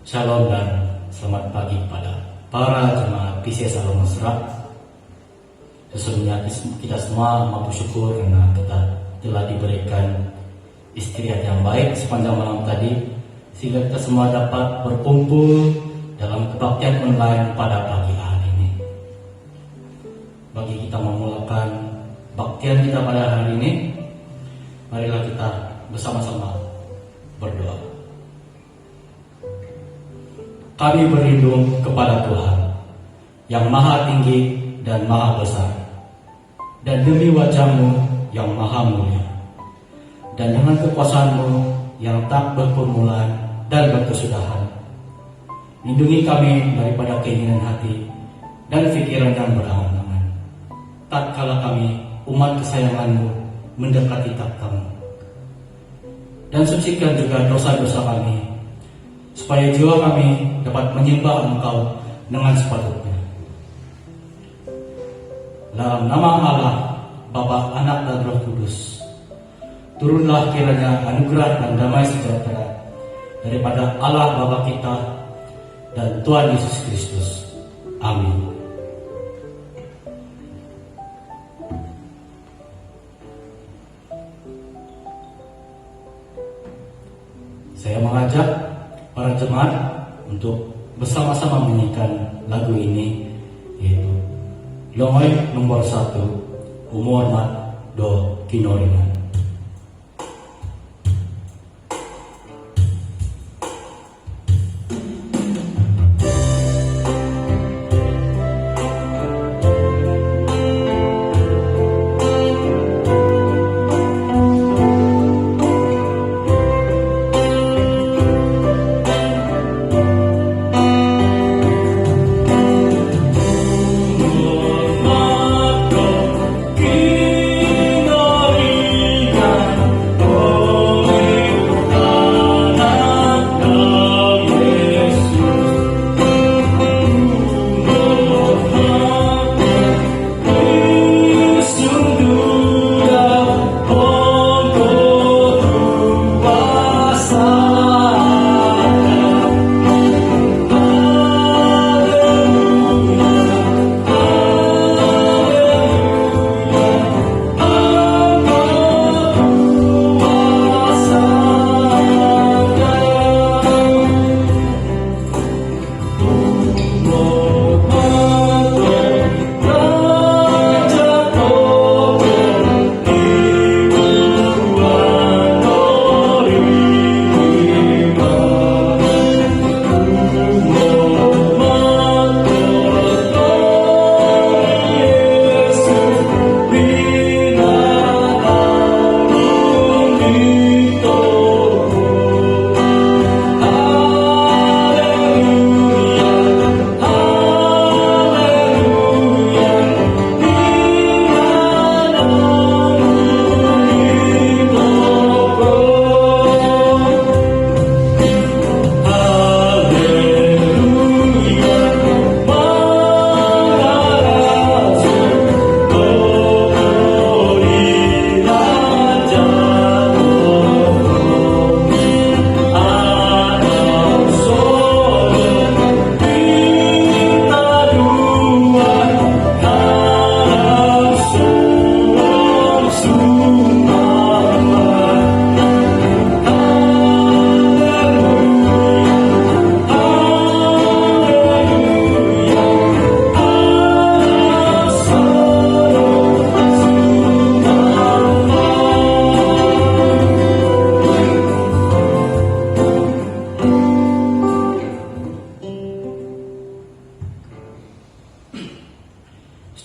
Shalom dan selamat pagi kepada para jemaat PCS Alun Mesra. Sesungguhnya kita semua mampu syukur karena kita telah diberikan istirahat yang baik sepanjang malam tadi, sehingga kita semua dapat berkumpul dalam kebaktian online pada pagi hari ini. Bagi kita memulakan baktian kita pada hari ini, marilah kita bersama-sama berdoa. Kami berlindung kepada Tuhan yang maha tinggi dan maha besar, dan demi wajah-Mu yang maha mulia, dan dengan kekuasaan-Mu yang tak berpermulaan dan berkesudahan, lindungi kami daripada keinginan hati dan pikiran yang berangan-angan, tatkala kami umat kesayangan-Mu mendekati takhta-Mu, dan sucikan juga dosa-dosa kami, supaya jiwa kami dapat menyembah Engkau dengan sepatutnya. Dalam nama Allah, Bapa, Anak, dan Roh Kudus, turunlah kiranya anugerah dan damai sejahtera daripada Allah Bapa kita dan Tuhan Yesus Kristus. Amin. Saya mengajak para jemaat untuk bersama-sama menyanyikan lagu ini, yaitu Longoy nomor 1, Umur Mat Do Kinoringan.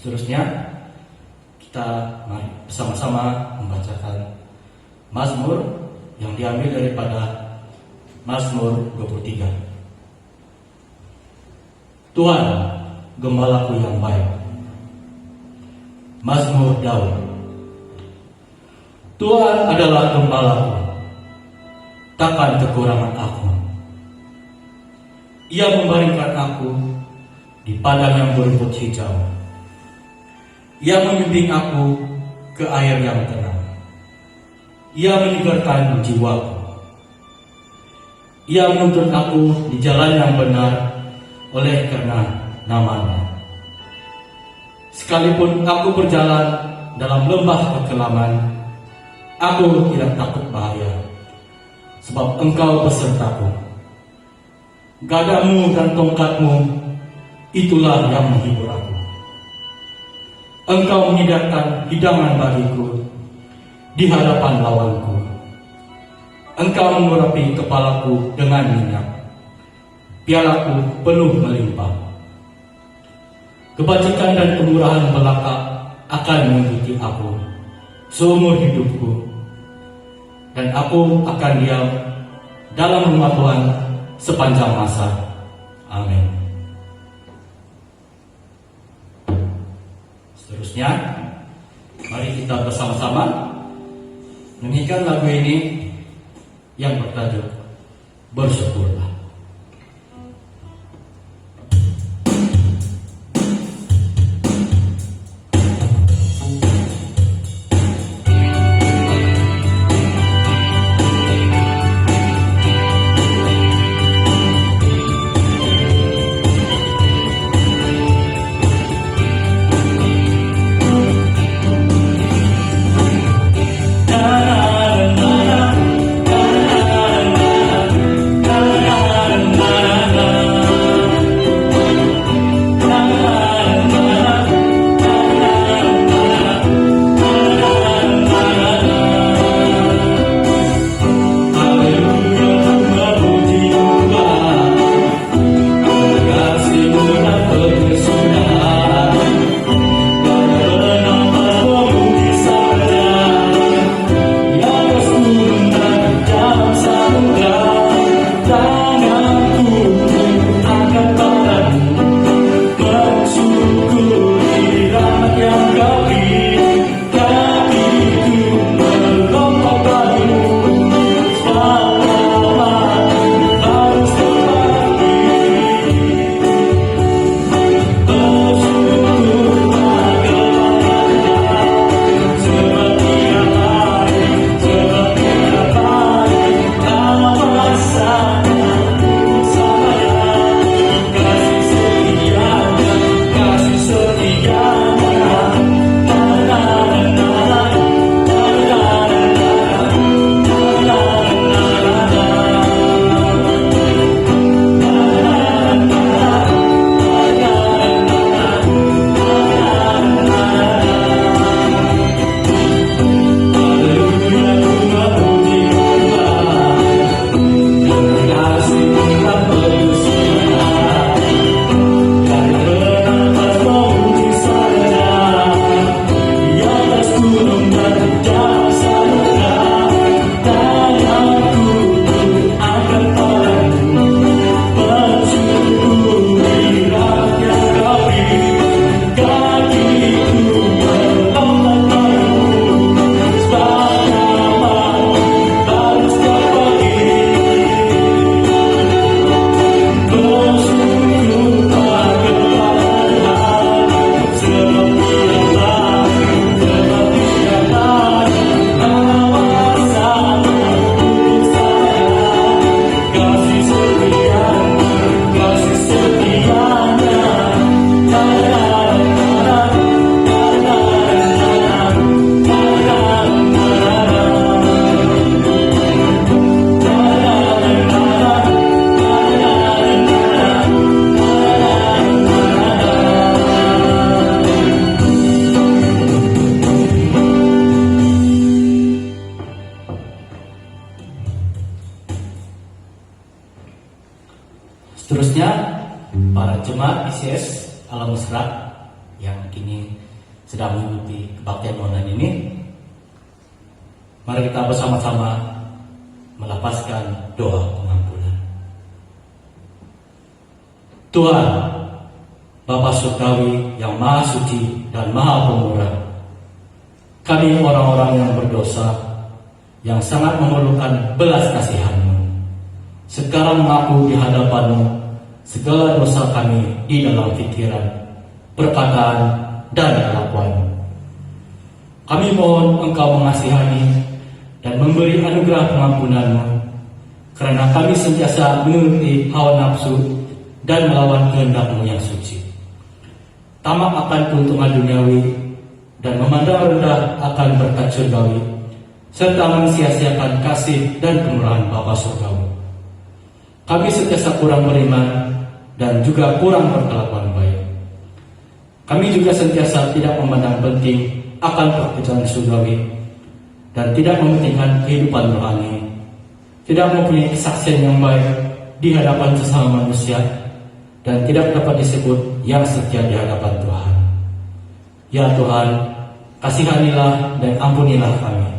Seterusnya, kita mari bersama-sama membacakan Mazmur yang diambil daripada Mazmur 23. Tuhan, gembalaku yang baik. Mazmur Daud. Tuhan adalah gembalaku, takkan kekurangan aku. Ia membaringkan aku di padang yang berumput hijau. Ia membimbing aku ke air yang tenang. Ia menyegarkan jiwaku. Ia menuntun aku di jalan yang benar oleh karena nama-Nya. Sekalipun aku berjalan dalam lembah kekelaman, aku tidak takut bahaya, sebab Engkau besertaku. Gadamu dan tongkat-Mu, itulah yang menghibur aku. Engkau menyediakan hidangan bagiku di hadapan lawanku. Engkau mengurapi kepalaku dengan minyak, pialaku penuh melimpah. Kebajikan dan kemurahan belaka akan mengikuti aku seumur hidupku, dan aku akan diam dalam rumah Tuhan sepanjang masa. Amin. Seterusnya, mari kita bersama-sama menyanyikan lagu ini yang bertajuk Bersyukurlah. Seterusnya, para jemaat ICS Alam Mesra yang kini sedang mengikuti kebaktian online ini, mari kita bersama-sama melapaskan doa pengampunan. Tuhan, Bapa Surgawi yang Maha Suci dan Maha Pemurah, kami orang-orang yang berdosa, yang sangat memerlukan belas kasihan-Mu, sekarang mengaku di hadapan-Mu segala dosa kami di dalam pikiran, perkataan, dan kelakuan. Kami mohon Engkau mengasihani dan memberi anugerah pengampunan-Mu karena kami sentiasa menuruti hawa nafsu dan melawan kehendak-Mu yang suci. Tamak akan keuntungan duniawi dan memandang rendah akan berkat surgawi, serta mensia-siakan kasih dan kemurahan Bapa surgawi. Kami sentiasa kurang beriman dan juga kurang berkelakuan baik. Kami juga sentiasa tidak memandang penting akan pekerjaan surgawi dan tidak mementingkan kehidupan rohani, tidak mempunyai kesaksian yang baik di hadapan sesama manusia, dan tidak dapat disebut yang setia di hadapan Tuhan. Ya Tuhan, kasihanilah dan ampunilah kami.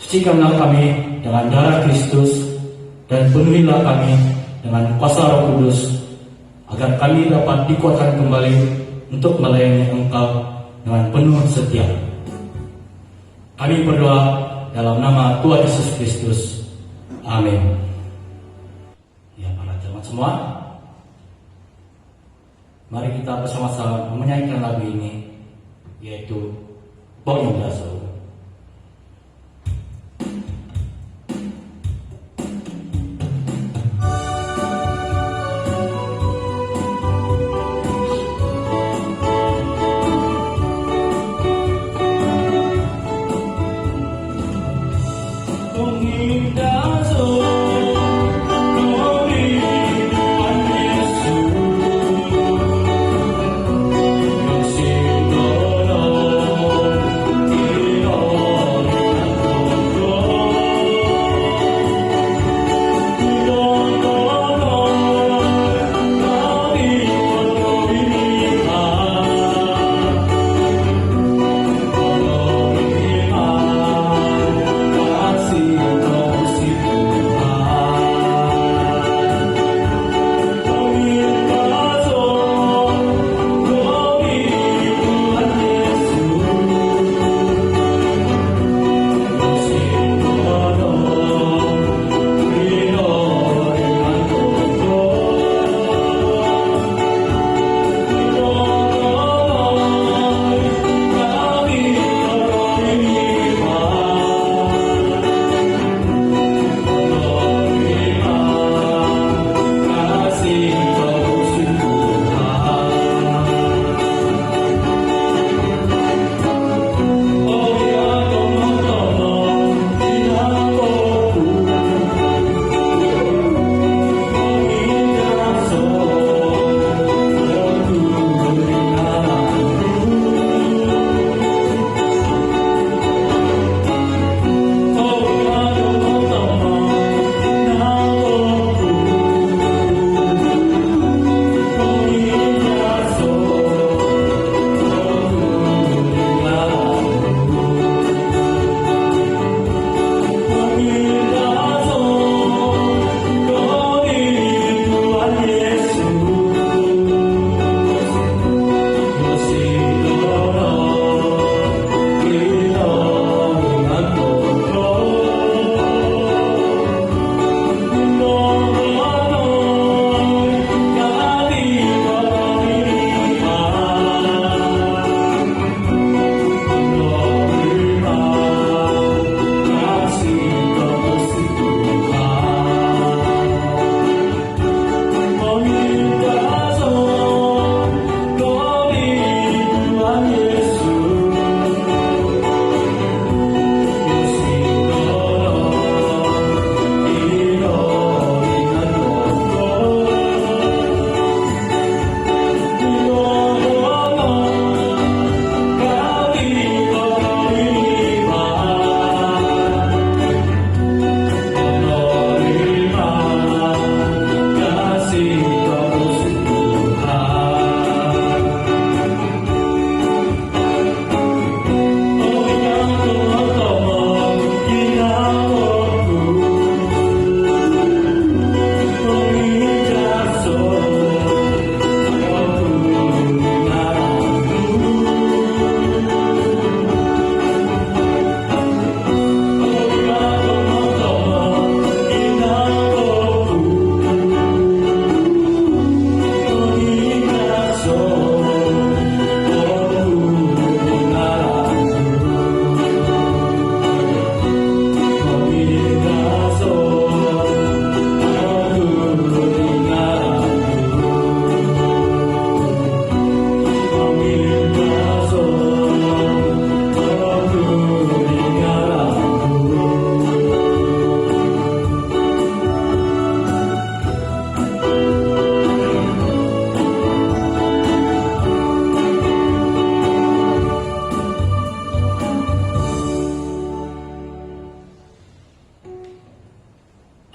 Sucikanlah kami dengan darah Kristus dan penuhilah kami dengan kuasa Roh Kudus, agar kami dapat dikuatkan kembali untuk melayani Engkau dengan penuh setia. Kami berdoa dalam nama Tuhan Yesus Kristus. Amin. Ya, para jemaat semua, mari kita bersama-sama menyanyikan lagu ini, yaitu Bau Daso.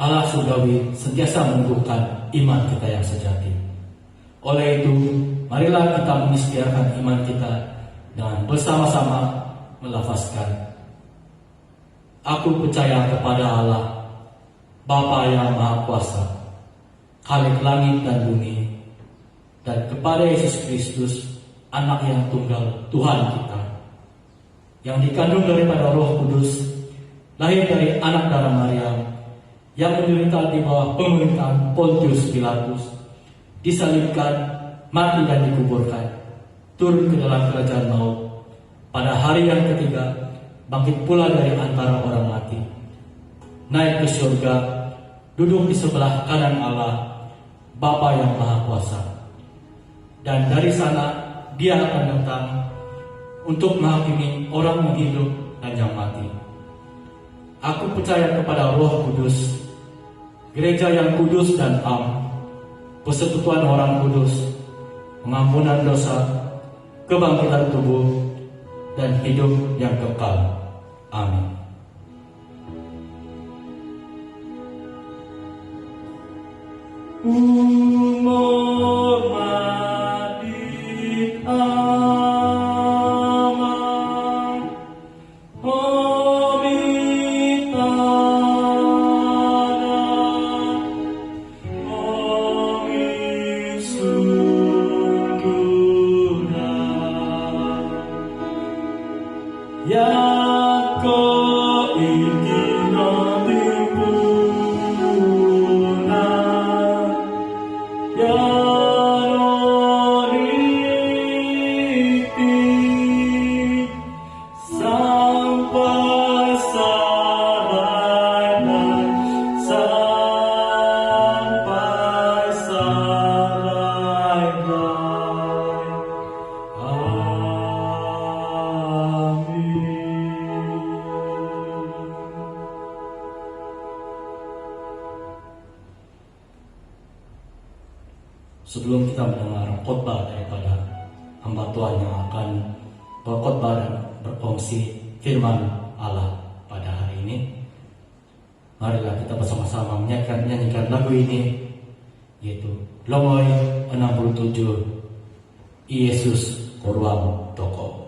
Allah surgawi sentiasa meneguhkan iman kita yang sejati. Oleh itu, marilah kita mengisytiharkan iman kita dengan bersama-sama melafazkan, aku percaya kepada Allah, Bapa yang Maha Kuasa, Khalik langit dan bumi, dan kepada Yesus Kristus, Anak yang tunggal Tuhan kita, yang dikandung daripada Roh Kudus, lahir dari anak darah Maryam, yang menderita di bawah pemerintahan Pontius Pilatus, disalibkan, mati dan dikuburkan, turun ke dalam kerajaan maut, pada hari yang ketiga bangkit pula dari antara orang mati, naik ke surga, duduk di sebelah kanan Allah, Bapa yang Maha Kuasa, dan dari sana Dia akan datang untuk menghakimi orang yang hidup dan yang mati. Aku percaya kepada Roh Kudus, gereja yang kudus dan am, persekutuan orang kudus, pengampunan dosa, kebangkitan tubuh, dan hidup yang kekal. Amin. Umur Madid Aman, Omit Tanah, Omit Sungguhna, Yako Ikino Timpuna, Yaroniti, sampai sarai, sampai sarai. Sebelum kita mendengar khotbah daripada hamba Tuhan yang akan berkhotbah dan berkongsi firman Allah pada hari ini, marilah kita bersama-sama menyanyikan lagu ini, yaitu Longoi 67, Yesus Koruang Toko.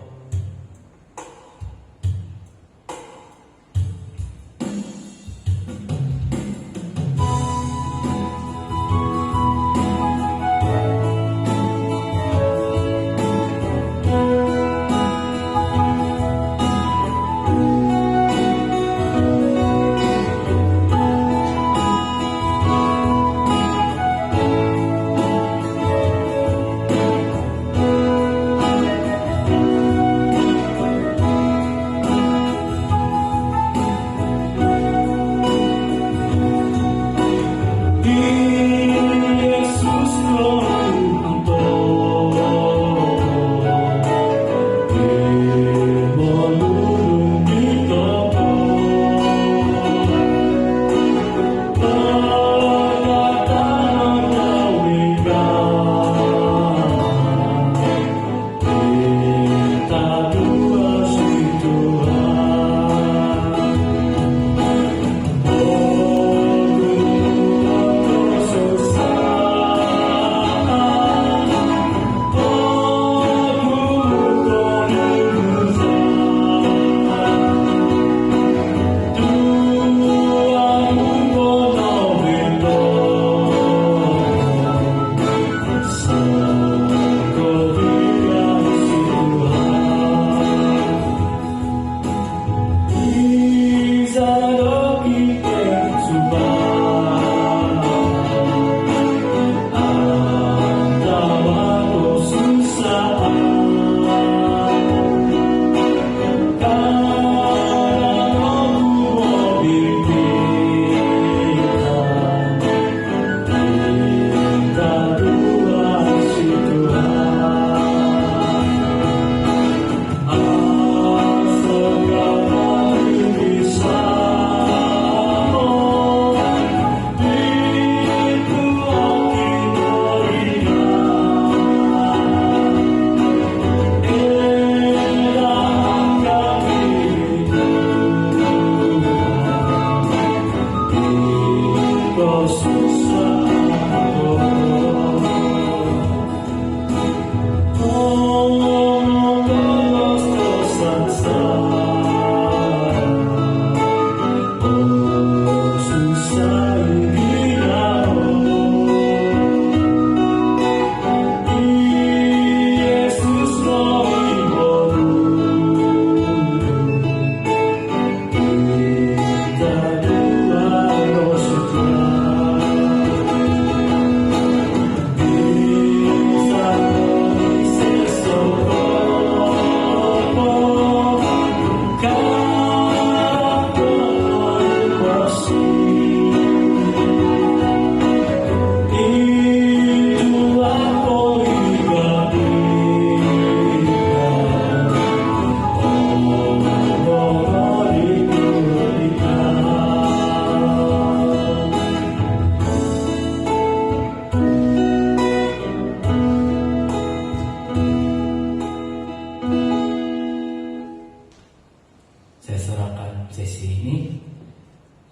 Saya serahkan sesi ini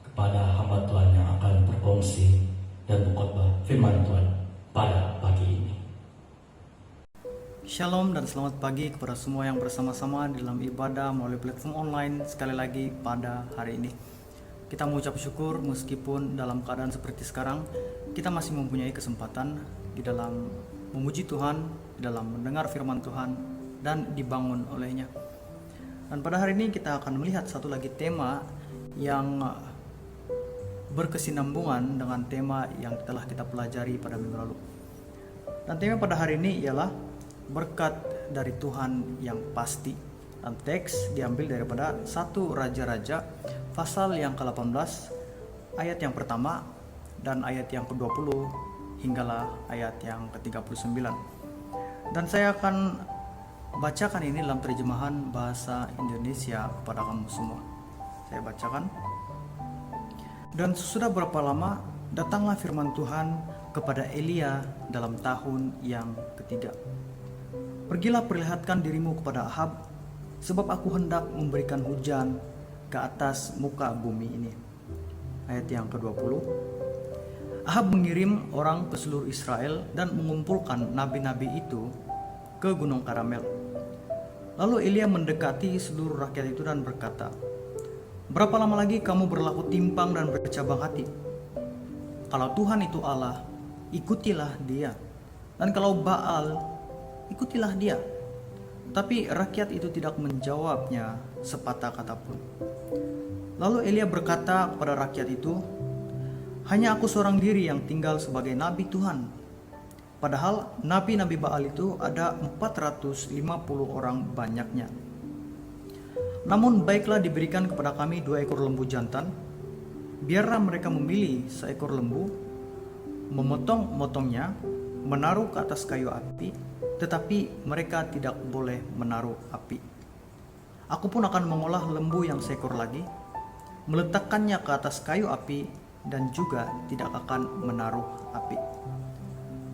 kepada hamba Tuhan yang akan berfungsi dan berkhotbah firman Tuhan pada pagi ini. Shalom dan selamat pagi kepada semua yang bersama-sama dalam ibadah melalui platform online sekali lagi pada hari ini. Kita mengucap syukur meskipun dalam keadaan seperti sekarang kita masih mempunyai kesempatan di dalam memuji Tuhan, di dalam mendengar firman Tuhan dan dibangun olehnya. Dan pada hari ini kita akan melihat satu lagi tema yang berkesinambungan dengan tema yang telah kita pelajari pada minggu lalu. Dan tema pada hari ini ialah berkat dari Tuhan yang pasti. Dan teks diambil daripada 1 Raja-Raja pasal yang ke-18 ayat yang pertama dan ayat yang ke-20 hinggalah ayat yang ke-39. Dan saya akan bacakan ini dalam terjemahan bahasa Indonesia kepada kamu semua. Saya bacakan. Dan sesudah berapa lama datanglah firman Tuhan kepada Elia dalam tahun yang ketiga. Pergilah perlihatkan dirimu kepada Ahab, sebab aku hendak memberikan hujan ke atas muka bumi ini. Ayat yang ke-20. Ahab mengirim orang ke seluruh Israel dan mengumpulkan nabi-nabi itu ke Gunung Karmel. Lalu Elia mendekati seluruh rakyat itu dan berkata, "Berapa lama lagi kamu berlaku timpang dan bercabang hati? Kalau Tuhan itu Allah, ikutilah Dia. Dan kalau Baal, ikutilah dia." Tapi rakyat itu tidak menjawabnya sepatah kata pun. Lalu Elia berkata kepada rakyat itu, "Hanya aku seorang diri yang tinggal sebagai nabi Tuhan. Padahal nabi-nabi Baal itu ada 450 orang banyaknya. Namun baiklah diberikan kepada kami 2 ekor lembu jantan. Biarlah mereka memilih seekor lembu, memotong-motongnya, menaruh ke atas kayu api, tetapi mereka tidak boleh menaruh api. Aku pun akan mengolah lembu yang seekor lagi, meletakkannya ke atas kayu api, dan juga tidak akan menaruh api.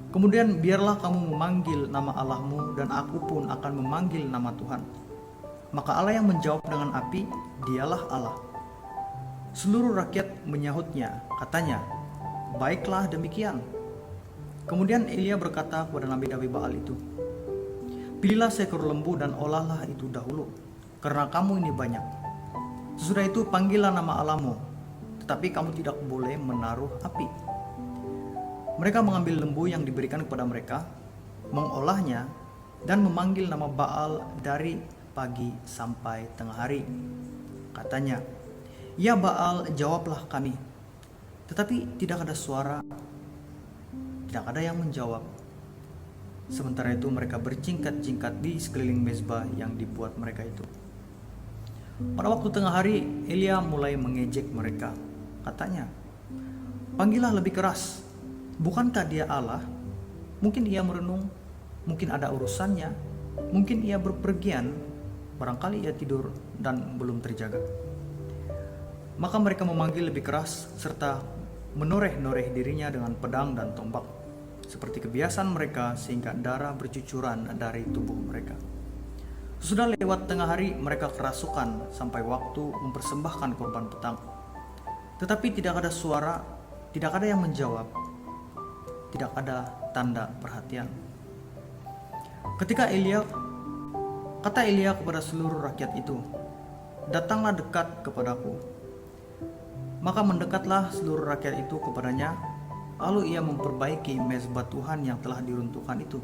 Kemudian biarlah kamu memanggil nama Allahmu, dan aku pun akan memanggil nama Tuhan. Maka Allah yang menjawab dengan api, dialah Allah." Seluruh rakyat menyahutnya, katanya, "Baiklah demikian." Kemudian Elia berkata kepada nabi-nabi Baal itu, "Pilihlah seekor lembu dan olahlah itu dahulu, karena kamu ini banyak. Sesudah itu panggillah nama Allahmu, tetapi kamu tidak boleh menaruh api." Mereka mengambil lembu yang diberikan kepada mereka, mengolahnya, dan memanggil nama Baal dari pagi sampai tengah hari. Katanya, "Ya Baal, jawablah kami." Tetapi tidak ada suara, tidak ada yang menjawab. Sementara itu mereka berjingkat-jingkat di sekeliling mezbah yang dibuat mereka itu. Pada waktu tengah hari, Elia mulai mengejek mereka. Katanya, "Panggillah lebih keras. Bukankah dia Allah? Mungkin ia merenung, mungkin ada urusannya, mungkin ia berpergian, barangkali ia tidur dan belum terjaga." Maka mereka memanggil lebih keras serta menoreh-noreh dirinya dengan pedang dan tombak, seperti kebiasaan mereka, sehingga darah bercucuran dari tubuh mereka. Sesudah lewat tengah hari, mereka kerasukan sampai waktu mempersembahkan korban petang. Tetapi tidak ada suara, tidak ada yang menjawab, tidak ada tanda perhatian. Kata Elia kepada seluruh rakyat itu, "Datanglah dekat kepadaku." Maka mendekatlah seluruh rakyat itu kepadanya, lalu ia memperbaiki mezbah Tuhan yang telah diruntuhkan itu.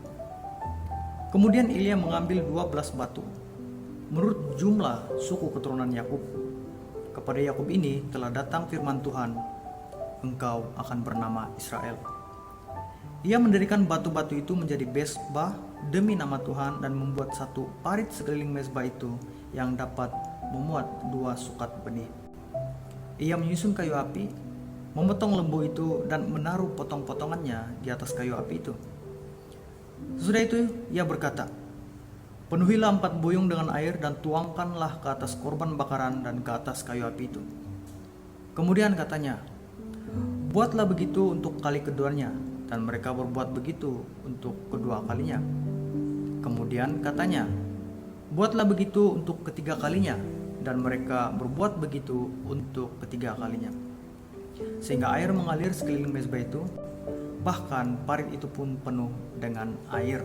Kemudian Elia mengambil 12 batu, menurut jumlah suku keturunan Yakub. Kepada Yakub ini telah datang firman Tuhan, "Engkau akan bernama Israel." Ia mendirikan batu-batu itu menjadi mezbah demi nama Tuhan dan membuat satu parit sekeliling mezbah itu yang dapat memuat 2 sukat benih. Ia menyusun kayu api, memotong lembu itu dan menaruh potong-potongannya di atas kayu api itu. Sesudah itu ia berkata, "Penuhilah 4 buyung dengan air dan tuangkanlah ke atas korban bakaran dan ke atas kayu api itu." Kemudian katanya, "Buatlah begitu untuk kali keduanya," dan mereka berbuat begitu untuk kedua kalinya. Kemudian katanya, "Buatlah begitu untuk ketiga kalinya," dan mereka berbuat begitu untuk ketiga kalinya. Sehingga air mengalir sekeliling mezbah itu, bahkan parit itu pun penuh dengan air.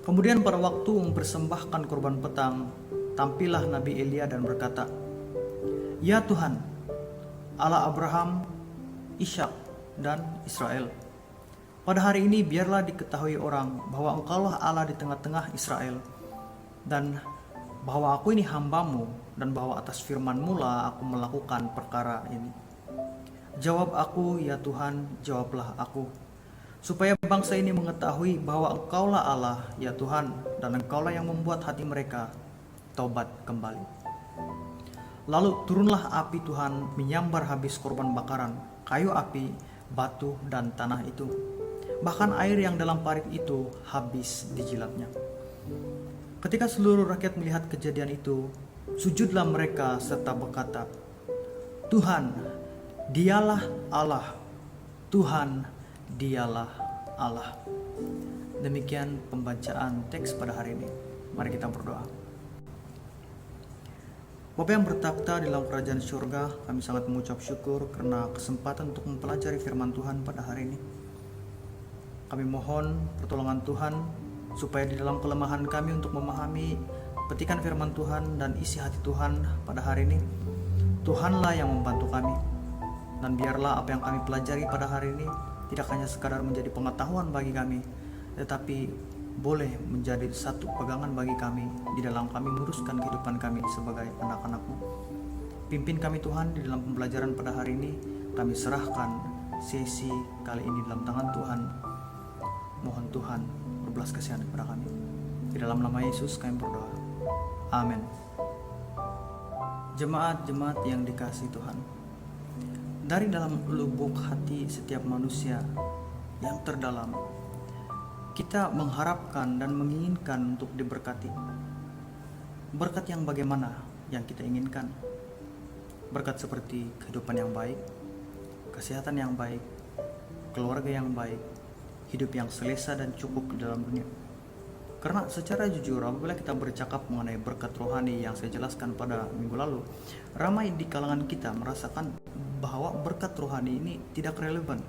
Kemudian pada waktu mempersembahkan korban petang, tampillah Nabi Elia dan berkata, "Ya Tuhan, Allah Abraham, Ishak, dan Israel, pada hari ini biarlah diketahui orang bahwa Engkaulah Allah di tengah-tengah Israel, dan bahwa aku ini hambamu, dan bahwa atas firman-Mu lah aku melakukan perkara ini. Jawab aku, ya Tuhan, jawablah aku, supaya bangsa ini mengetahui bahwa Engkaulah Allah, ya Tuhan, dan Engkaulah yang membuat hati mereka taubat kembali." Lalu turunlah api Tuhan menyambar habis korban bakaran, kayu api, batu, dan tanah itu. Bahkan air yang dalam parit itu habis dijilatnya. Ketika seluruh rakyat melihat kejadian itu, sujudlah mereka serta berkata, "Tuhan, Dialah Allah, Tuhan, Dialah Allah." Demikian pembacaan teks pada hari ini. Mari kita berdoa. Bapa yang bertakhta di dalam kerajaan surga, kami sangat mengucap syukur karena kesempatan untuk mempelajari firman Tuhan pada hari ini. Kami mohon pertolongan Tuhan supaya di dalam kelemahan kami untuk memahami petikan firman Tuhan dan isi hati Tuhan pada hari ini, Tuhanlah yang membantu kami. Dan biarlah apa yang kami pelajari pada hari ini tidak hanya sekadar menjadi pengetahuan bagi kami, tetapi boleh menjadi satu pegangan bagi kami di dalam kami menguruskan kehidupan kami sebagai anak-anak-Mu. Pimpin kami Tuhan di dalam pembelajaran pada hari ini. Kami serahkan sesi kali ini dalam tangan Tuhan. Mohon Tuhan berbelas kasihan kepada kami. Di dalam nama Yesus kami berdoa. Amin. Jemaat-jemaat yang dikasihi Tuhan, dari dalam lubuk hati setiap manusia yang terdalam, kita mengharapkan dan menginginkan untuk diberkati. Berkat yang bagaimana yang kita inginkan? Berkat seperti kehidupan yang baik, kesehatan yang baik, keluarga yang baik, hidup yang selesa dan cukup di dalam dunia. Karena secara jujur, apabila kita bercakap mengenai berkat rohani yang saya jelaskan pada minggu lalu, ramai di kalangan kita merasakan bahwa berkat rohani ini tidak relevan.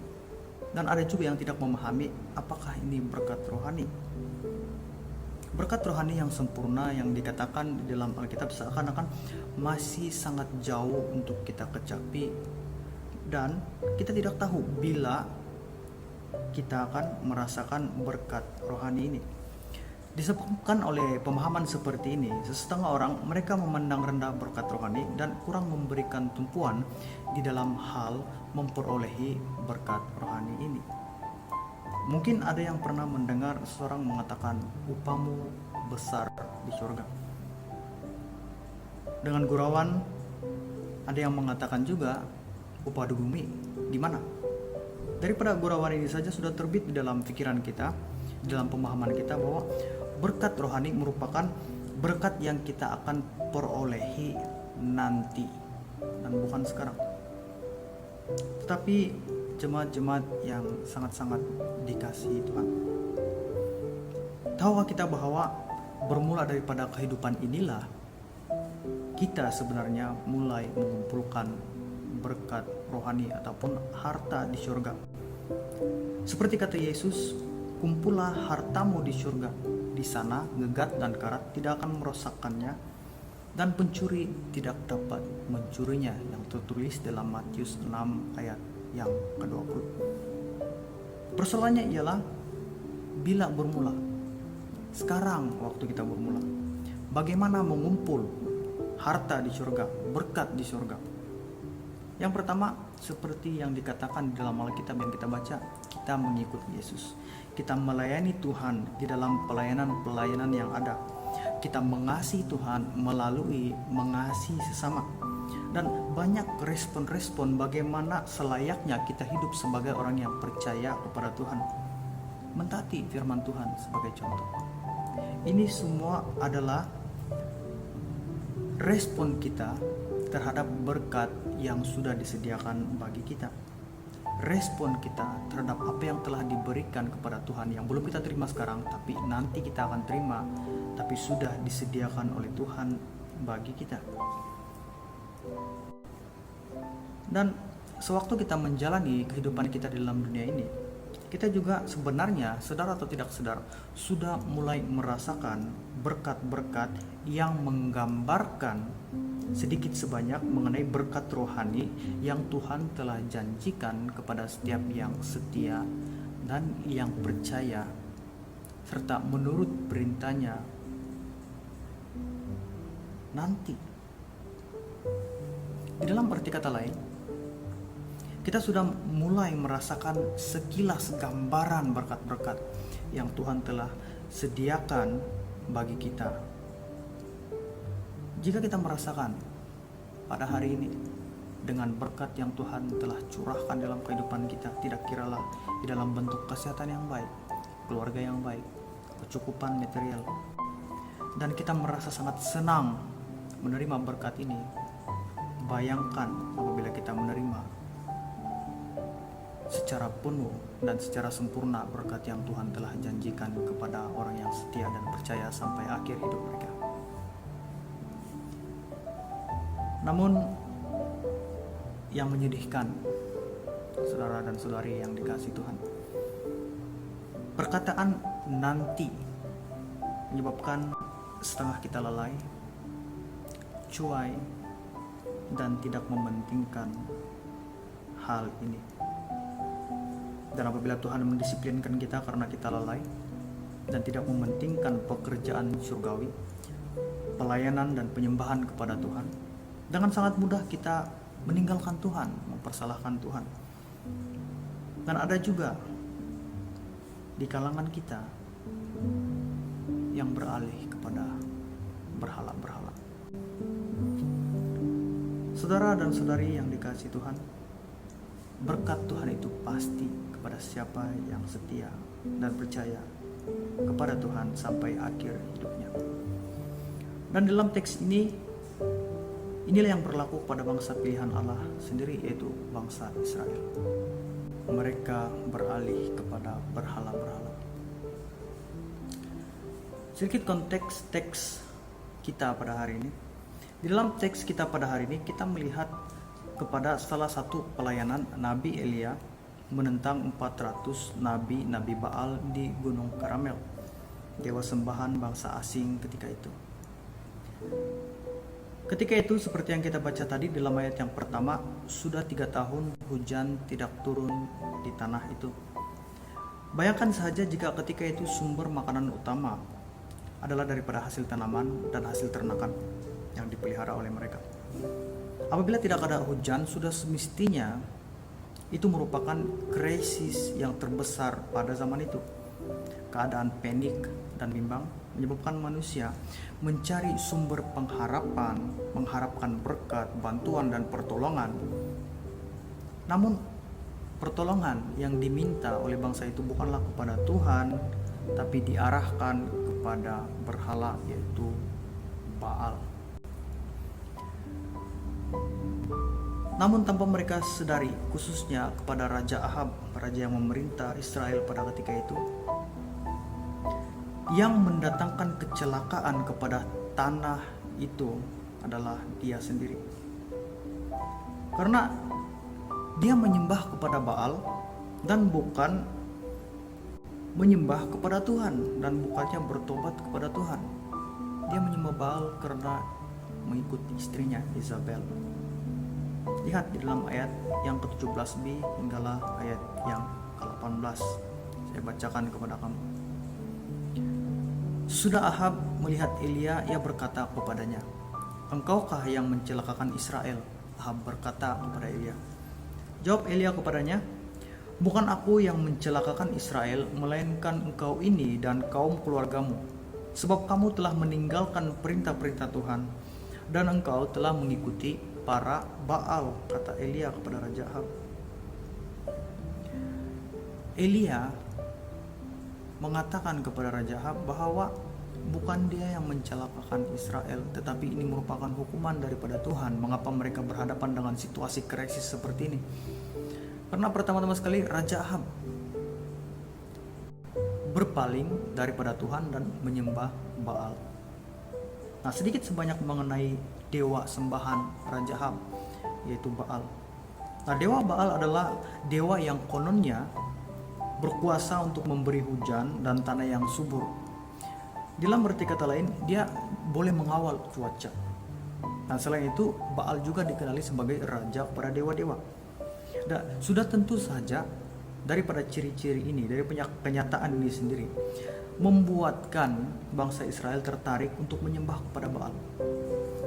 Dan ada juga yang tidak memahami apakah ini berkat rohani. Berkat rohani yang sempurna yang dikatakan di dalam Alkitab seakan-akan masih sangat jauh untuk kita kecapi. Dan kita tidak tahu bila kita akan merasakan berkat rohani ini. Disebabkan oleh pemahaman seperti ini, setengah orang mereka memandang rendah berkat rohani dan kurang memberikan tumpuan di dalam hal memperolehi berkat rohani ini. Mungkin ada yang pernah mendengar seseorang mengatakan, "Upamu besar di surga." Dengan gurauan, ada yang mengatakan juga, "Upah di bumi di mana?" Daripada gurauan ini saja sudah terbit di dalam pikiran kita, di dalam pemahaman kita bahwa berkat rohani merupakan berkat yang kita akan perolehi nanti dan bukan sekarang. Tetapi jemaat-jemaat yang sangat-sangat dikasihi Tuhan, tahukah kita bahwa bermula daripada kehidupan inilah kita sebenarnya mulai mengumpulkan berkat rohani ataupun harta di surga. Seperti kata Yesus, "Kumpullah hartamu di surga. Di sana gegat dan karat tidak akan merosakkannya, dan pencuri tidak dapat mencurinya," yang tertulis dalam Matius 6 ayat yang ke-20. Persoalannya ialah bila bermula. Sekarang waktu kita bermula. Bagaimana mengumpul harta di surga, berkat di surga? Yang pertama, seperti yang dikatakan di dalam Alkitab yang kita baca, kita mengikuti Yesus. Kita melayani Tuhan di dalam pelayanan-pelayanan yang ada. Kita mengasihi Tuhan melalui mengasihi sesama. Dan banyak respon-respon bagaimana selayaknya kita hidup sebagai orang yang percaya kepada Tuhan. Mentaati firman Tuhan sebagai contoh. Ini semua adalah respon kita terhadap berkat yang sudah disediakan bagi kita. Respon kita terhadap apa yang telah diberikan kepada Tuhan yang belum kita terima sekarang, tapi nanti kita akan terima, tapi sudah disediakan oleh Tuhan bagi kita. Dan sewaktu kita menjalani kehidupan kita di dalam dunia ini, kita juga sebenarnya, sadar atau tidak sadar, sudah mulai merasakan berkat-berkat yang menggambarkan sedikit sebanyak mengenai berkat rohani yang Tuhan telah janjikan kepada setiap yang setia dan yang percaya serta menurut perintahnya nanti. Di dalam arti kata lain, kita sudah mulai merasakan sekilas gambaran berkat-berkat yang Tuhan telah sediakan bagi kita. Jika kita merasakan pada hari ini dengan berkat yang Tuhan telah curahkan dalam kehidupan kita, tidak kiralah di dalam bentuk kesehatan yang baik, keluarga yang baik, kecukupan material, dan kita merasa sangat senang menerima berkat ini, bayangkan apabila kita menerima secara penuh dan secara sempurna berkat yang Tuhan telah janjikan kepada orang yang setia dan percaya sampai akhir hidup mereka. Namun yang menyedihkan, saudara dan saudari yang dikasihi Tuhan, perkataan nanti menyebabkan setengah kita lalai, cuai, dan tidak mementingkan hal ini. Dan apabila Tuhan mendisiplinkan kita karena kita lalai dan tidak mementingkan pekerjaan surgawi, pelayanan dan penyembahan kepada Tuhan, dengan sangat mudah kita meninggalkan Tuhan, mempersalahkan Tuhan. Dan ada juga di kalangan kita yang beralih kepada berhala-berhala. Saudara dan saudari yang dikasihi Tuhan, berkat Tuhan itu pasti kepada siapa yang setia dan percaya kepada Tuhan sampai akhir hidupnya. Dan dalam teks ini, inilah yang berlaku pada bangsa pilihan Allah sendiri, yaitu bangsa Israel. Mereka beralih kepada berhala-berhala. Sedikit konteks teks kita pada hari ini. Di dalam teks kita pada hari ini, kita melihat kepada salah satu pelayanan Nabi Elia menentang 400 nabi-nabi Baal di Gunung Karmel, dewa sembahan bangsa asing ketika itu. Ketika itu, seperti yang kita baca tadi dalam ayat yang pertama, sudah 3 tahun hujan tidak turun di tanah itu. Bayangkan saja jika ketika itu sumber makanan utama adalah daripada hasil tanaman dan hasil ternakan yang dipelihara oleh mereka. Apabila tidak ada hujan, sudah semestinya itu merupakan krisis yang terbesar pada zaman itu. Keadaan panik dan bimbang menyebabkan manusia mencari sumber pengharapan, mengharapkan berkat, bantuan, dan pertolongan. Namun, pertolongan yang diminta oleh bangsa itu bukanlah kepada Tuhan, tapi diarahkan kepada berhala, yaitu Baal. Namun tanpa mereka sadari, khususnya kepada Raja Ahab, raja yang memerintah Israel pada ketika itu, yang mendatangkan kecelakaan kepada tanah itu adalah dia sendiri. Karena dia menyembah kepada Baal dan bukan menyembah kepada Tuhan, dan bukannya bertobat kepada Tuhan. Dia menyembah Baal karena mengikuti istrinya Isabel. Lihat di dalam ayat yang ke-17b hinggalah ayat yang ke-18. Saya bacakan kepada kamu. Sudah Ahab melihat Elia, ia berkata kepadanya, "Engkaukah yang mencelakakan Israel?" Ahab berkata kepada Elia. Jawab Elia kepadanya, "Bukan aku yang mencelakakan Israel, melainkan engkau ini dan kaum keluargamu. Sebab kamu telah meninggalkan perintah-perintah Tuhan, dan engkau telah mengikuti para Baal, kata Elia kepada Raja Ahab. Elia mengatakan kepada Raja Ahab bahwa bukan dia yang mencelakakan Israel, tetapi ini merupakan hukuman daripada Tuhan. Mengapa mereka berhadapan dengan situasi krisis seperti ini? Karena pertama-tama sekali Raja Ahab berpaling daripada Tuhan dan menyembah Baal. Nah, sedikit sebanyak mengenai dewa sembahan Raja Ahab, yaitu Baal. Nah, dewa Baal adalah dewa yang kononnya berkuasa untuk memberi hujan dan tanah yang subur. Dalam arti kata lain, dia boleh mengawal cuaca. Nah, selain itu, Baal juga dikenali sebagai raja para dewa-dewa. Dan sudah tentu saja daripada ciri-ciri ini, dari kenyataan ini sendiri, membuatkan bangsa Israel tertarik untuk menyembah kepada Baal.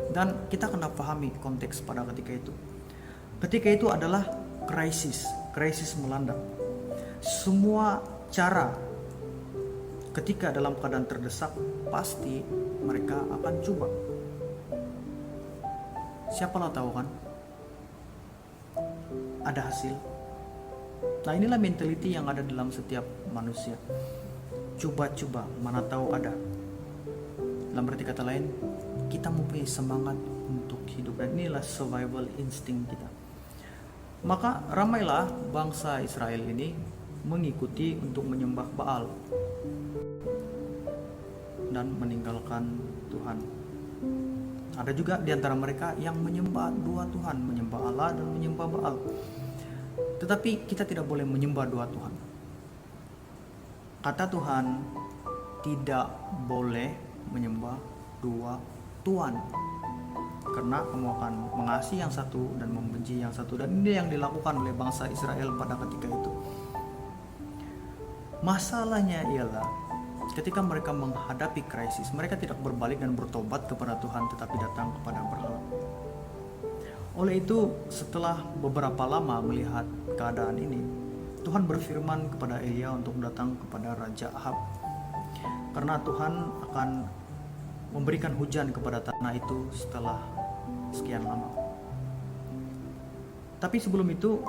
Dan kita kena pahami konteks pada ketika itu. Ketika itu adalah krisis melanda. Semua cara ketika dalam keadaan terdesak, pasti mereka akan coba. Siapalah tahu kan, ada hasil. Nah, inilah mentality yang ada dalam setiap manusia. Coba-coba, mana tahu ada. Dalam arti kata lain, kita mempunyai semangat untuk hidup, dan inilah survival instinct kita. Maka ramailah bangsa Israel ini mengikuti untuk menyembah Baal dan meninggalkan Tuhan. Ada juga di antara mereka yang menyembah dua Tuhan, menyembah Allah dan menyembah Baal. Tetapi kita tidak boleh menyembah dua Tuhan. Kata Tuhan, tidak boleh menyembah dua Tuhan, karena kamu akan mengasihi yang satu dan membenci yang satu. Dan ini yang dilakukan oleh bangsa Israel pada ketika itu. Masalahnya ialah ketika mereka menghadapi krisis, mereka tidak berbalik dan bertobat kepada Tuhan, tetapi datang kepada berhala. Oleh itu, setelah beberapa lama melihat keadaan ini, Tuhan berfirman kepada Elia untuk datang kepada Raja Ahab, karena Tuhan akan memberikan hujan kepada tanah itu setelah sekian lama. Tapi sebelum itu,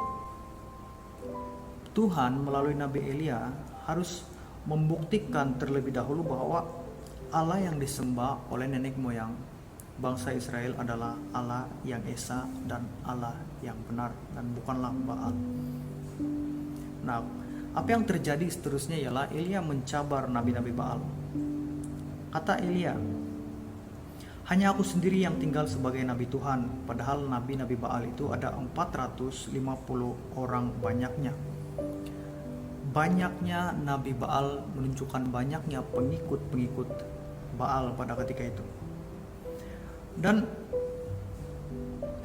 Tuhan melalui Nabi Elia harus membuktikan terlebih dahulu bahwa Allah yang disembah oleh nenek moyang bangsa Israel adalah Allah yang esa dan Allah yang benar, dan bukanlah Baal. Nah, apa yang terjadi seterusnya ialah Elia mencabar nabi-nabi Baal. Kata Elia, hanya aku sendiri yang tinggal sebagai nabi Tuhan, padahal nabi-nabi Baal itu ada 450 orang banyaknya. Banyaknya Nabi Baal menunjukkan banyaknya pengikut-pengikut Baal pada ketika itu. Dan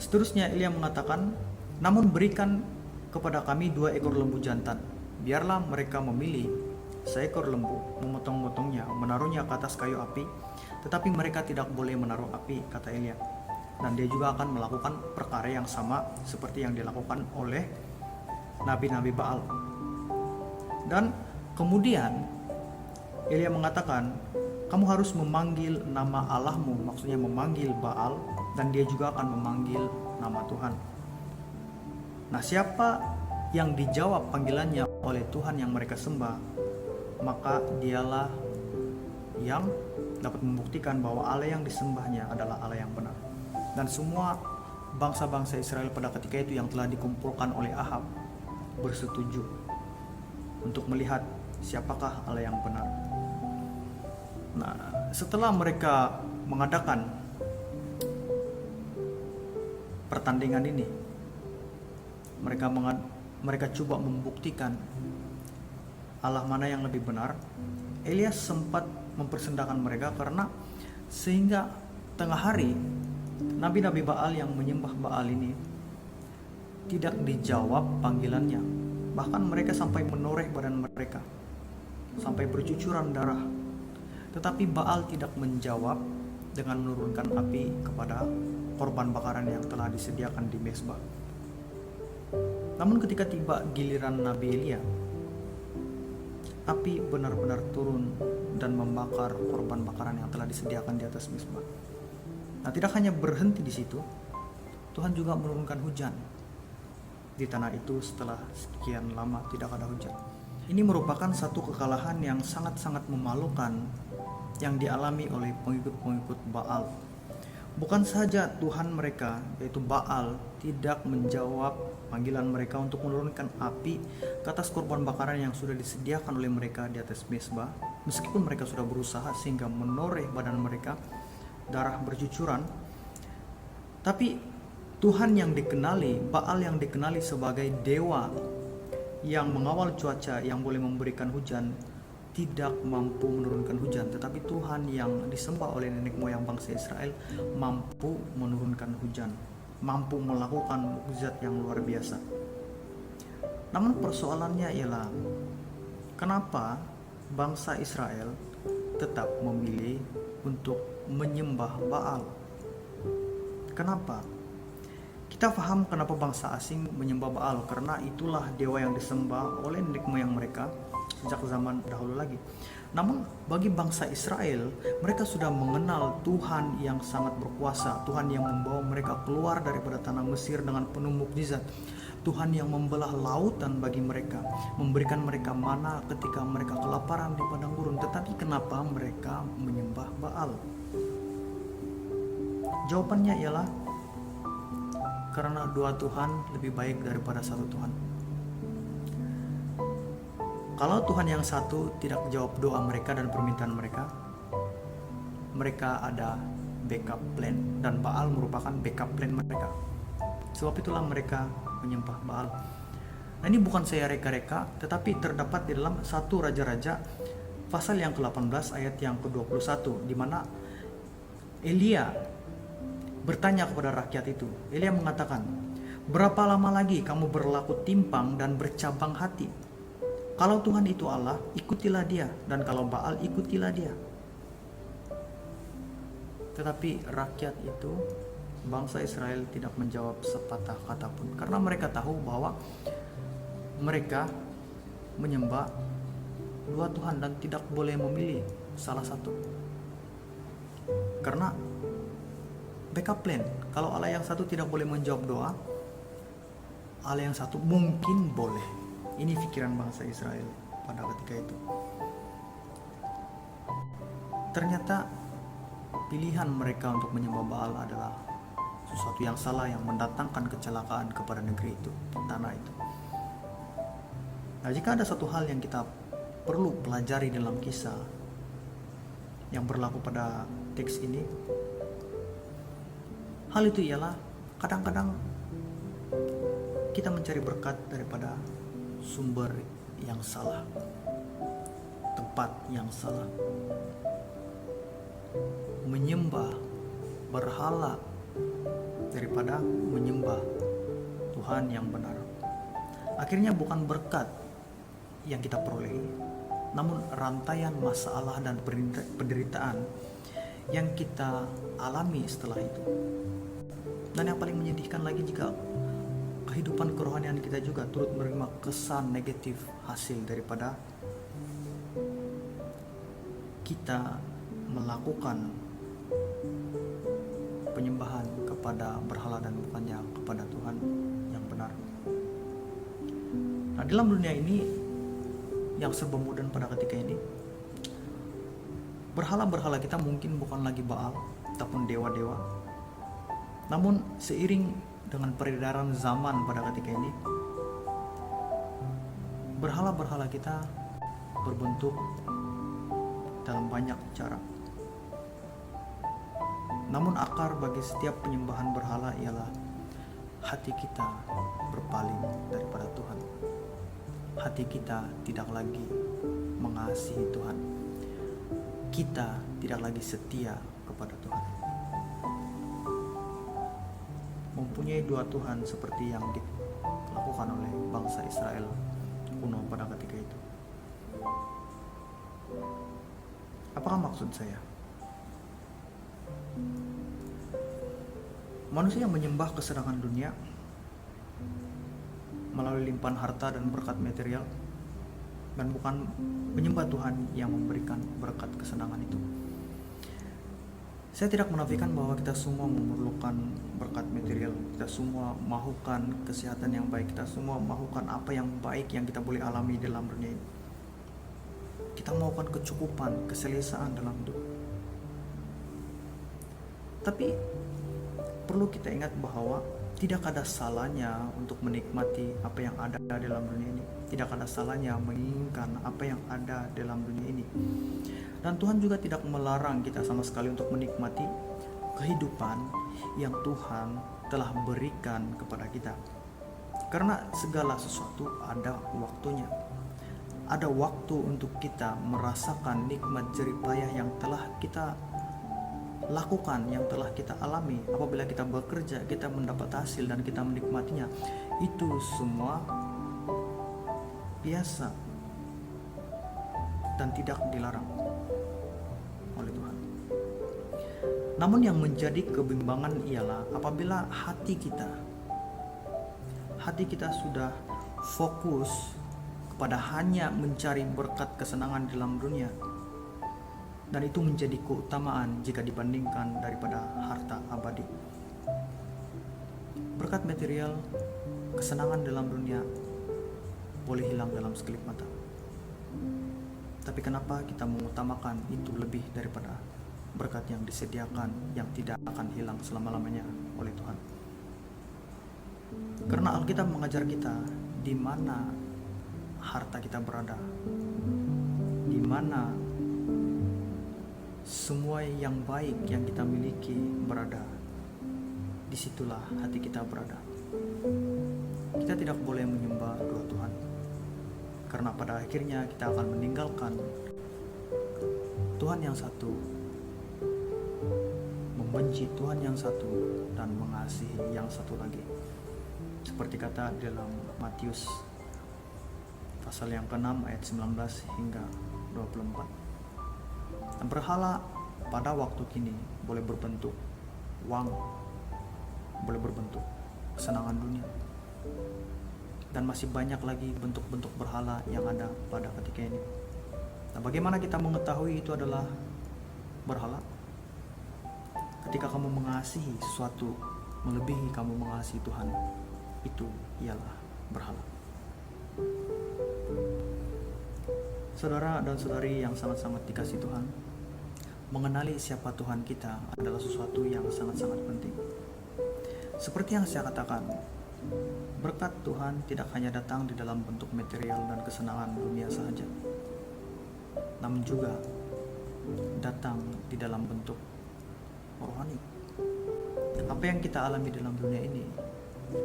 seterusnya Elia mengatakan, namun berikan kepada kami 2 ekor lembu jantan. Biarlah mereka memilih seekor lembu, memotong-motongnya, menaruhnya ke atas kayu api. Tetapi mereka tidak boleh menaruh api, kata Elia. Dan dia juga akan melakukan perkara yang sama seperti yang dilakukan oleh nabi-nabi Baal. Dan kemudian Elia mengatakan, kamu harus memanggil nama Allahmu, maksudnya memanggil Baal, dan dia juga akan memanggil nama Tuhan. Nah, siapa yang dijawab panggilannya oleh Tuhan yang mereka sembah, maka dialah yang dapat membuktikan bahwa Allah yang disembahnya adalah Allah yang benar. Dan semua bangsa-bangsa Israel pada ketika itu yang telah dikumpulkan oleh Ahab bersetuju untuk melihat siapakah Allah yang benar. Nah, setelah mereka mengadakan pertandingan ini, mereka coba membuktikan Allah mana yang lebih benar. Elia sempat mempersendahkan mereka karena sehingga tengah hari nabi-nabi Baal yang menyembah Baal ini tidak dijawab panggilannya. Bahkan mereka sampai menoreh badan mereka, sampai bercucuran darah. Tetapi Baal tidak menjawab dengan menurunkan api kepada korban bakaran yang telah disediakan di mezbah. Namun ketika tiba giliran Nabi Elia, api benar-benar turun dan membakar korban bakaran yang telah disediakan di atas mezbah. Nah, tidak hanya berhenti di situ, Tuhan juga menurunkan hujan di tanah itu setelah sekian lama tidak ada hujan. Ini merupakan satu kekalahan yang sangat-sangat memalukan yang dialami oleh pengikut-pengikut Baal. Bukan saja Tuhan mereka, yaitu Baal, tidak menjawab panggilan mereka untuk menurunkan api ke atas korban bakaran yang sudah disediakan oleh mereka di atas mezbah, meskipun mereka sudah berusaha sehingga menoreh badan mereka, darah bercucuran. Tapi Tuhan yang dikenali, Baal yang dikenali sebagai dewa yang mengawal cuaca, yang boleh memberikan hujan, tidak mampu menurunkan hujan. Tetapi Tuhan yang disembah oleh nenek moyang bangsa Israel mampu menurunkan hujan, mampu melakukan mukjizat yang luar biasa. Namun persoalannya ialah, kenapa bangsa Israel tetap memilih untuk menyembah Baal? Kenapa? Kita paham kenapa bangsa asing menyembah Baal, karena itulah dewa yang disembah oleh nenek moyang mereka sejak zaman dahulu lagi. Namun bagi bangsa Israel, mereka sudah mengenal Tuhan yang sangat berkuasa, Tuhan yang membawa mereka keluar daripada tanah Mesir dengan penuh mukjizat, Tuhan yang membelah lautan bagi mereka, memberikan mereka mana ketika mereka kelaparan di padang gurun. Tetapi kenapa mereka menyembah Baal? Jawabannya ialah karena dua Tuhan lebih baik daripada satu Tuhan. Kalau Tuhan yang satu tidak jawab doa mereka dan permintaan mereka, mereka ada backup plan, dan Baal merupakan backup plan mereka. Sebab itulah mereka menyembah Baal. Nah, ini bukan saya reka-reka, tetapi terdapat di dalam 1 Raja-Raja pasal yang ke-18 ayat yang ke-21, di mana Elia bertanya kepada rakyat itu. Elia mengatakan, "Berapa lama lagi kamu berlaku timpang dan bercabang hati? Kalau Tuhan itu Allah, ikutilah dia, dan kalau Baal, ikutilah dia." Tetapi rakyat itu, bangsa Israel, tidak menjawab sepatah kata pun, karena mereka tahu bahwa mereka menyembah dua Tuhan dan tidak boleh memilih salah satu. Karena backup plan, kalau Allah yang satu tidak boleh menjawab doa, Allah yang satu mungkin boleh. Ini pikiran bangsa Israel pada ketika itu. Ternyata pilihan mereka untuk menyembah Baal adalah sesuatu yang salah, yang mendatangkan kecelakaan kepada negeri itu, tanah itu. Nah, jika ada satu hal yang kita perlu pelajari dalam kisah yang berlaku pada teks ini, hal itu ialah kadang-kadang kita mencari berkat daripada sumber yang salah, tempat yang salah, menyembah berhala daripada menyembah Tuhan yang benar. Akhirnya bukan berkat yang kita peroleh, namun rantaian masalah dan penderitaan yang kita alami setelah itu. Dan yang paling menyedihkan lagi, jika kehidupan kerohanian kita juga turut menerima kesan negatif hasil daripada kita melakukan penyembahan kepada berhala dan bukannya kepada Tuhan yang benar. Nah, dalam dunia ini yang serba modern pada ketika ini, berhala-berhala kita mungkin bukan lagi Baal ataupun dewa-dewa. Namun seiring dengan peredaran zaman pada ketika ini, berhala-berhala kita berbentuk dalam banyak cara. Namun akar bagi setiap penyembahan berhala ialah hati kita berpaling daripada Tuhan. Hati kita tidak lagi mengasihi Tuhan. Kita tidak lagi setia kepada Tuhan. Mempunyai dua Tuhan seperti yang dilakukan oleh bangsa Israel kuno pada ketika itu. Apakah maksud saya? Manusia yang menyembah kesenangan dunia melalui limpahan harta dan berkat material, dan bukan menyembah Tuhan yang memberikan berkat kesenangan itu. Saya tidak menafikan bahwa kita semua memerlukan berkat material, kita semua mahukan kesehatan yang baik, kita semua mahukan apa yang baik yang kita boleh alami dalam dunia ini. Kita mahukan kecukupan, keselesaan dalam hidup. Tapi perlu kita ingat bahwa tidak ada salahnya untuk menikmati apa yang ada dalam dunia ini. Tidak ada salahnya menginginkan apa yang ada dalam dunia ini. Dan Tuhan juga tidak melarang kita sama sekali untuk menikmati kehidupan yang Tuhan telah berikan kepada kita. Karena segala sesuatu ada waktunya. Ada waktu untuk kita merasakan nikmat jerih payah yang telah kita lakukan, yang telah kita alami. Apabila kita bekerja, kita mendapat hasil dan kita menikmatinya. Itu semua biasa dan tidak dilarang oleh Tuhan. Namun yang menjadi kebimbangan ialah apabila hati kita sudah fokus kepada hanya mencari berkat kesenangan dalam dunia, dan itu menjadi keutamaan jika dibandingkan daripada harta abadi. Berkat material, kesenangan dalam dunia boleh hilang dalam sekelip mata. Tapi kenapa kita mengutamakan itu lebih daripada berkat yang disediakan yang tidak akan hilang selama-lamanya oleh Tuhan? Karena Alkitab mengajar kita di mana harta kita berada, di mana semua yang baik yang kita miliki berada, disitulah hati kita berada. Kita tidak boleh menyembah dua Tuhan, karena pada akhirnya kita akan meninggalkan Tuhan yang satu, membenci Tuhan yang satu, dan mengasihi yang satu lagi. Seperti kata dalam Matius pasal yang ke-6 ayat 19 hingga 24. Dan berhala pada waktu kini boleh berbentuk uang, boleh berbentuk kesenangan dunia, dan masih banyak lagi bentuk-bentuk berhala yang ada pada ketika ini. Nah, bagaimana kita mengetahui itu adalah berhala? Ketika kamu mengasihi sesuatu melebihi kamu mengasihi Tuhan, itu ialah berhala. Saudara dan saudari yang sangat-sangat dikasihi Tuhan, mengenali siapa Tuhan kita adalah sesuatu yang sangat-sangat penting. Seperti yang saya katakan, berkat Tuhan tidak hanya datang di dalam bentuk material dan kesenangan dunia saja, namun juga datang di dalam bentuk rohani. Apa yang kita alami dalam dunia ini,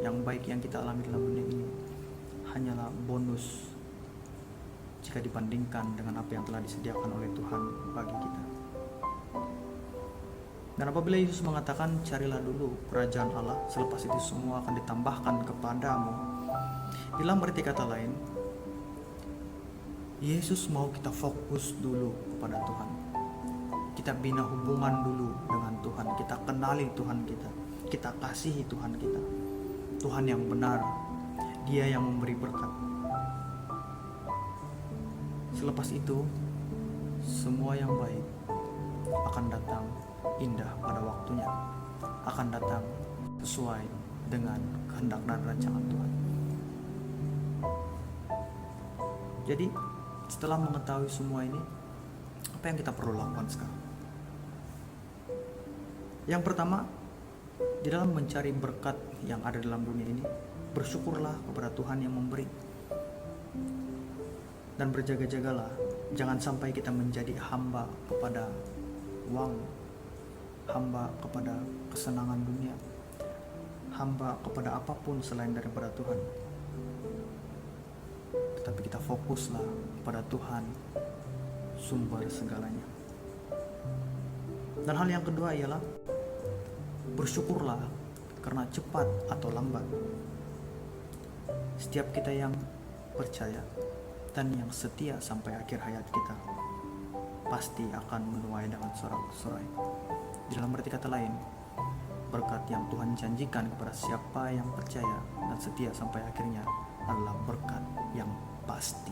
yang baik yang kita alami dalam dunia ini, hanyalah bonus jika dibandingkan dengan apa yang telah disediakan oleh Tuhan bagi kita. Dan apabila Yesus mengatakan carilah dulu kerajaan Allah, selepas itu semua akan ditambahkan kepadamu, dalam arti kata lain, Yesus mau kita fokus dulu kepada Tuhan. Kita bina hubungan dulu dengan Tuhan, kita kenali Tuhan kita kasihi Tuhan kita. Tuhan yang benar, Dia yang memberi berkat. Selepas itu, semua yang baik akan datang indah pada waktunya, akan datang sesuai dengan kehendak dan rancangan Tuhan. Jadi, setelah mengetahui semua ini, apa yang kita perlu lakukan sekarang? Yang pertama, di dalam mencari berkat yang ada dalam dunia ini, bersyukurlah kepada Tuhan yang memberi. Dan berjaga-jagalah, jangan sampai kita menjadi hamba kepada uang, hamba kepada kesenangan dunia, hamba kepada apapun selain daripada Tuhan. Tetapi kita fokuslah pada Tuhan, sumber segalanya. Dan hal yang kedua ialah bersyukurlah karena cepat atau lambat, setiap kita yang percaya dan yang setia sampai akhir hayat kita pasti akan menuai dengan sorak-sorai. Dalam arti kata lain, berkat yang Tuhan janjikan kepada siapa yang percaya dan setia sampai akhirnya adalah berkat yang pasti.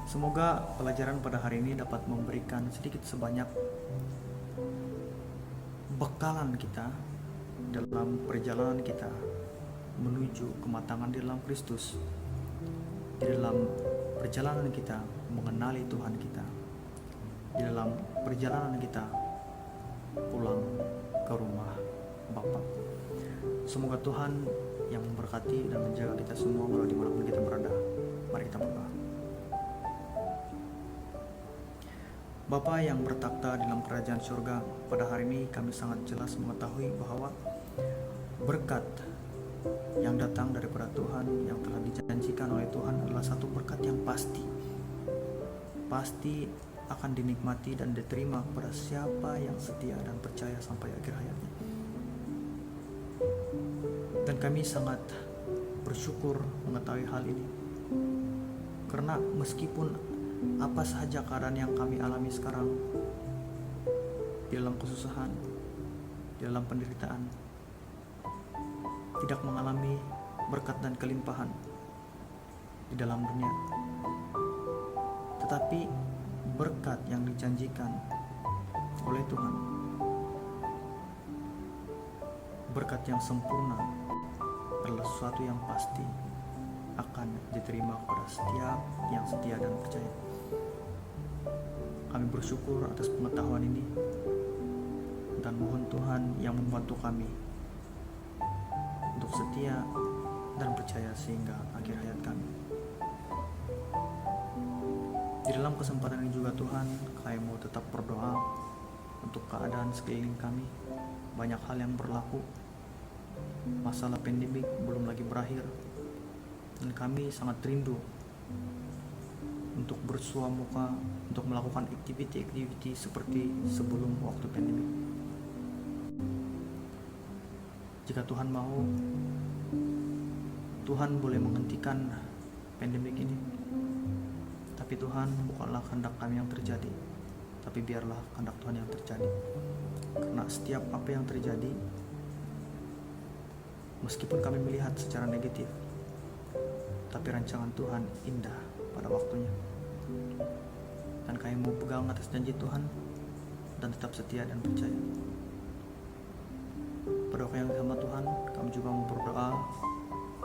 Semoga pelajaran pada hari ini dapat memberikan sedikit sebanyak bekalan kita dalam perjalanan kita menuju kematangan di dalam Kristus, di dalam perjalanan kita mengenali Tuhan kita, di dalam perjalanan kita pulang ke rumah Bapa. Semoga Tuhan yang memberkati dan menjaga kita semua walau dimanapun kita berada. Mari kita berdoa. Bapa yang bertakhta dalam kerajaan surga, pada hari ini kami sangat jelas mengetahui bahwa berkat yang datang daripada Tuhan, yang telah dijanjikan oleh Tuhan adalah satu berkat yang pasti akan dinikmati dan diterima kepada siapa yang setia dan percaya sampai akhir hayatnya. Dan kami sangat bersyukur mengetahui hal ini, karena meskipun apa saja keadaan yang kami alami sekarang, di dalam kesusahan, di dalam penderitaan, tidak mengalami berkat dan kelimpahan di dalam dunia, tetapi berkat yang dijanjikan oleh Tuhan, berkat yang sempurna, adalah sesuatu yang pasti akan diterima kepada setiap yang setia dan percaya. Kami bersyukur atas pengetahuan ini dan mohon Tuhan yang membantu kami untuk setia dan percaya sehingga akhir hayat kami. Di dalam kesempatan ini juga Tuhan, kami mau tetap berdoa untuk keadaan sekeliling kami. Banyak hal yang berlaku, masalah pandemik belum lagi berakhir, dan kami sangat rindu untuk bersua muka, untuk melakukan aktiviti-aktiviti seperti sebelum waktu pandemik. Jika Tuhan mau, Tuhan boleh menghentikan pandemik ini. Tapi Tuhan, bukanlah kehendak kami yang terjadi, tapi biarlah kehendak Tuhan yang terjadi. Karena setiap apa yang terjadi, meskipun kami melihat secara negatif, tapi rancangan Tuhan indah pada waktunya. Dan kami mau pegang atas janji Tuhan dan tetap setia dan percaya. Pada waktu yang sama Tuhan, kami juga mau berdoa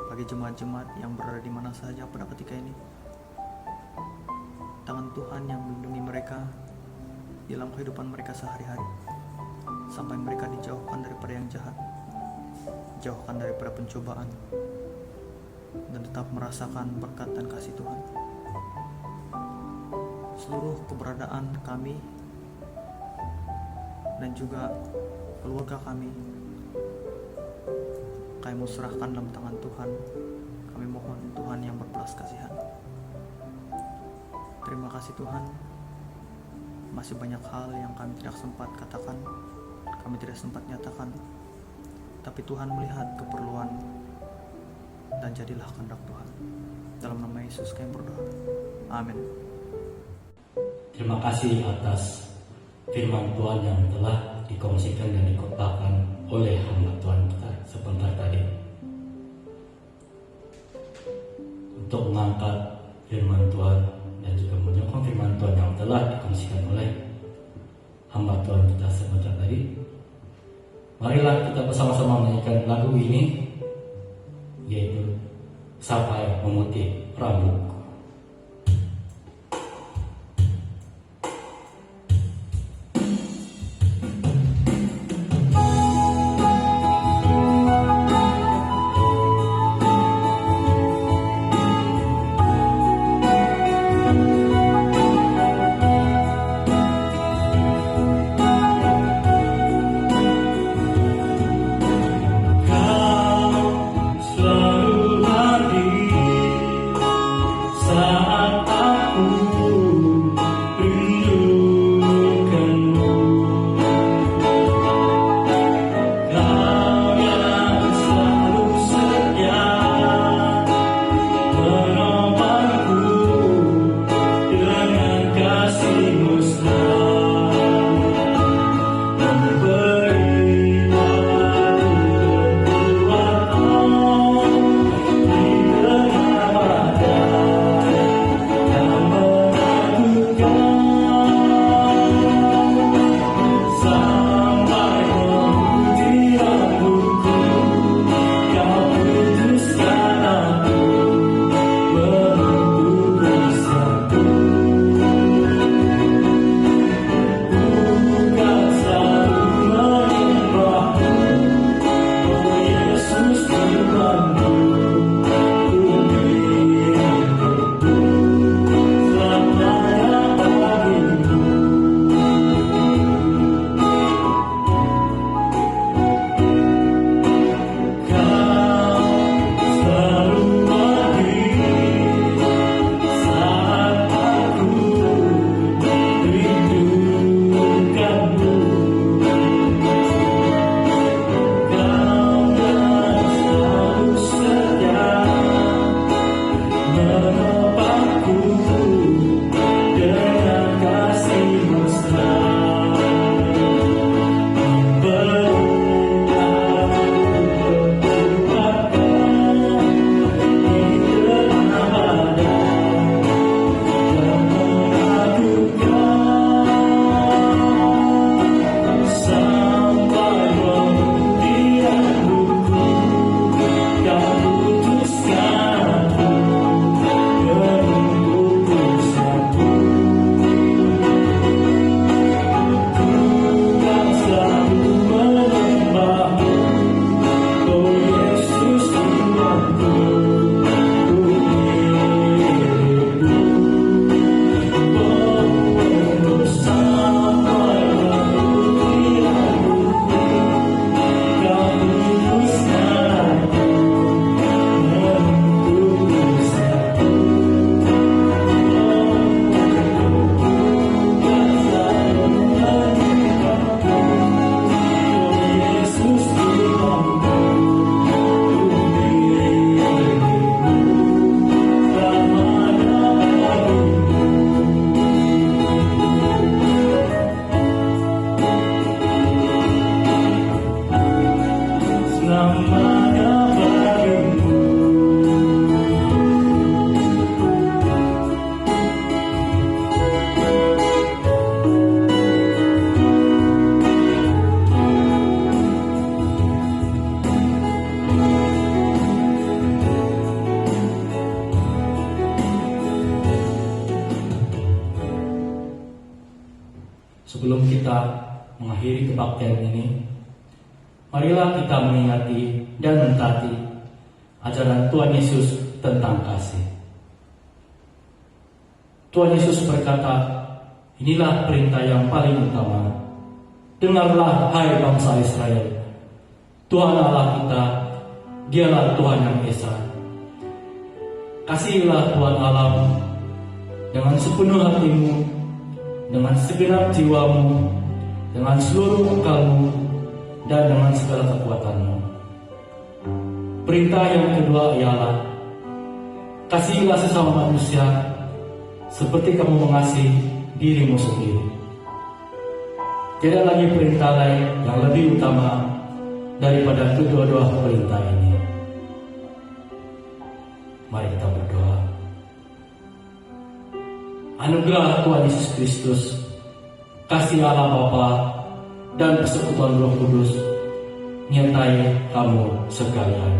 bagi jemaat-jemaat yang berada di mana saja pada ketika ini. Tangan Tuhan yang melindungi mereka dalam kehidupan mereka sehari-hari, sampai mereka dijauhkan daripada yang jahat, jauhkan daripada pencobaan, dan tetap merasakan berkat dan kasih Tuhan. Seluruh keberadaan kami dan juga keluarga kami mau serahkan dalam tangan Tuhan. Kami mohon Tuhan yang berbelas kasihan. Terima kasih Tuhan. Masih banyak hal yang kami tidak sempat katakan, kami tidak sempat nyatakan, tapi Tuhan melihat keperluan, dan jadilah kehendak Tuhan. Dalam nama Yesus kami berdoa. Amin. Terima kasih atas firman Tuhan yang telah dikongsikan dan dikotbahkan oleh hamba Tuhan kita sebentar tadi. Untuk mengangkat firman Tuhan dan juga menyokong firman Tuhan yang telah dikongsikan oleh hamba Tuhan kita sebentar tadi, marilah kita bersama-sama menyanyikan lagu ini, yaitu Sampai Memutih Rambutku. menopangku dengan kasih mesra. Sebelum kita mengakhiri kebaktian ini, marilah kita mengingati dan mentaati ajaran Tuhan Yesus tentang kasih. Tuhan Yesus berkata, inilah perintah yang paling utama. Dengarlah, hai bangsa Israel, Tuhan Allah kita, Dialah Tuhan yang Esa. Kasihilah Tuhan Allah dengan sepenuh hatimu, dengan segenap jiwamu, dengan seluruh akalmu, dan dengan segala kekuatanmu. Perintah yang kedua ialah, kasihilah sesama manusia seperti kamu mengasihi dirimu sendiri. Tidak lagi perintah lain yang lebih utama daripada kedua-dua perintah ini. Mari kita berdoa. Anugerah Tuhan Yesus Kristus, kasih Allah Bapa, dan persekutuan Roh Kudus menyertai kamu sekalian.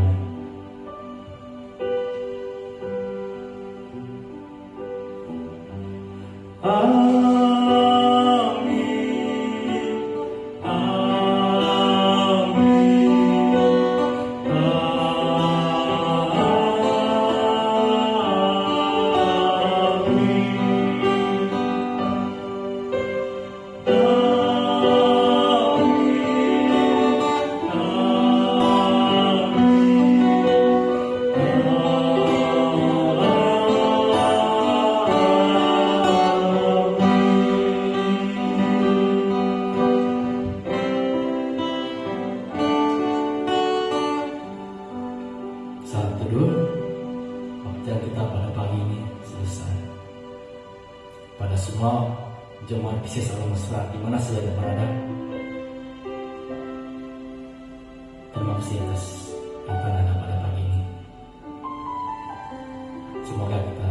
Waktu kita pada pagi ini selesai. Pada semua jemaat bisnis Salam Mesra di mana saja berada, terima kasih atas apa yang ada pada pagi ini. Semoga kita